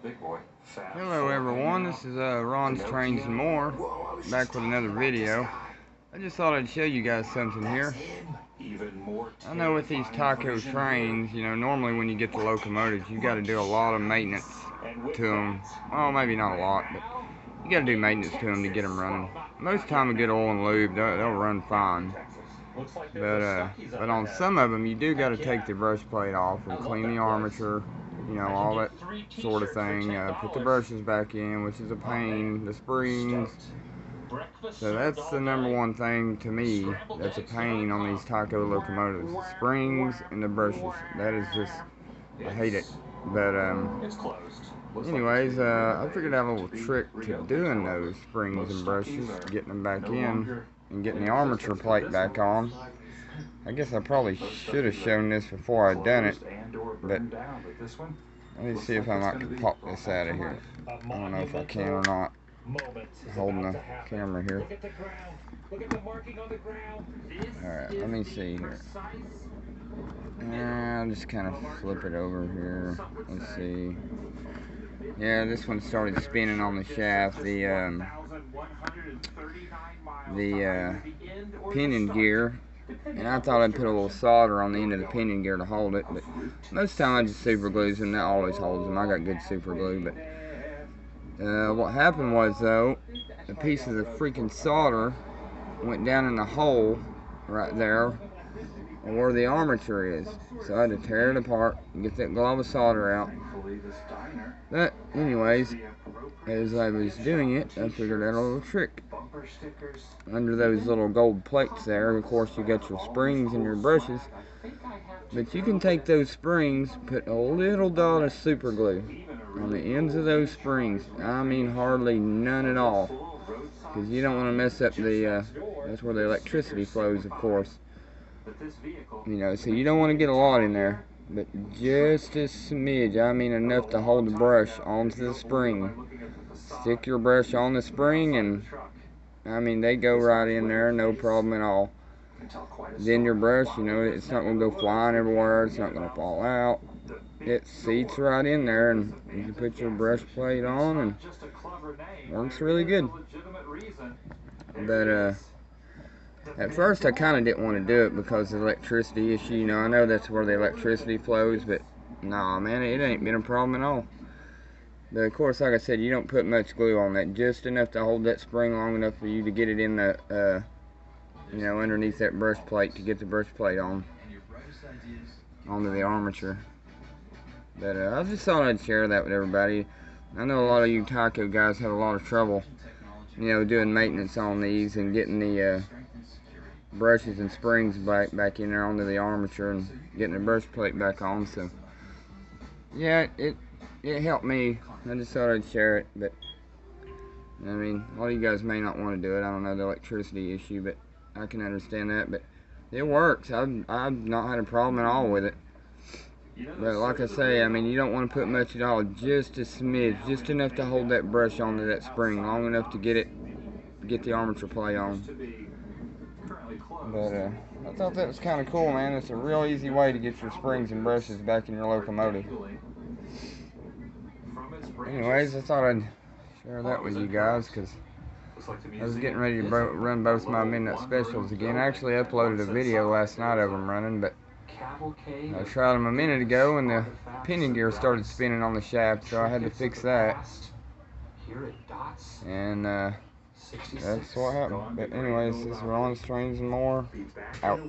Hello everyone, this is Ron's Trains and More, back with another video. I just thought I'd show you guys something here. I know with these TYCO trains, you know, normally when you get the locomotives, you got to do a lot of maintenance to them. Well, maybe not a lot, but you got to do maintenance to them to get them running. Most of the time a good oil and lube, they'll run fine. But on some of them, you do got to take the brush plate off and clean the armature, you know, all that sort of thing. Put the brushes back in, which is a pain. The springs. So that's the number one thing to me that's a pain on these TYCO locomotives. The springs and the brushes. That is just, I hate it. But anyways, I figured out a little trick to doing those springs and brushes, getting them back in and getting the armature plate back on. I guess I probably should have shown this before I'd done it, but let me see if I might pop this out of here. I don't know if I can or not. I'm holding the camera here. Alright, let me see here. I'll just kind of flip it over here. Let's see. Yeah, this one started spinning on the shaft. The pinion gear. And I thought I'd put a little solder on the end of the pinion gear to hold it, but most of the time I just super glues them. That always holds them. I got good super glue, but what happened was, though, a piece of the freaking solder went down in the hole right there where the armature is. So I had to tear it apart and get that glob of solder out. But anyways, as I was doing it, I figured out a little trick. Under those little gold plates there, of course, you got your springs and your brushes, but you can take those springs, put a little dot of super glue on the ends of those springs. I mean hardly none at all, because you don't want to mess up the that's where the electricity flows, of course, you know, so you don't want to get a lot in there, but just a smidge. I mean enough to hold the brush onto the spring. Stick your brush on the spring, and I mean they go right in there, no problem at all. Then your brush, you know, it's not going to go flying everywhere, it's not going to fall out. It seats right in there, and you can put your brush plate on, and works really good. But at first I kind of didn't want to do it because of the electricity issue. You know, I know that's where the electricity flows, but nah, man, it ain't been a problem at all. But of course, like I said, you don't put much glue on that, just enough to hold that spring long enough for you to get it in the you know, underneath that brush plate, to get the brush plate on onto the armature. But I just thought I'd share that with everybody. I know a lot of you TYCO guys have a lot of trouble, you know, doing maintenance on these and getting the brushes and springs back in there onto the armature and getting the brush plate back on. So yeah, it helped me. I just thought I'd share it. But I mean, a lot of you guys may not want to do it. I don't know, the electricity issue, but I can understand that. But it works. I've not had a problem at all with it. But like I say, I mean, you don't want to put much at all, just a smidge, just enough to hold that brush onto that spring, long enough to get the armature plate on. But I thought that was kind of cool, man. It's a real easy way to get your springs and brushes back in your locomotive. Anyways, I thought I'd share that with you guys, because I was getting ready to run both my midnight specials again. I actually uploaded a video last night of them running, but I tried them a minute ago and the pinion gear started spinning on the shaft, so I had to fix that. And that's what happened. But anyways, this is Ron's Trains and More, out.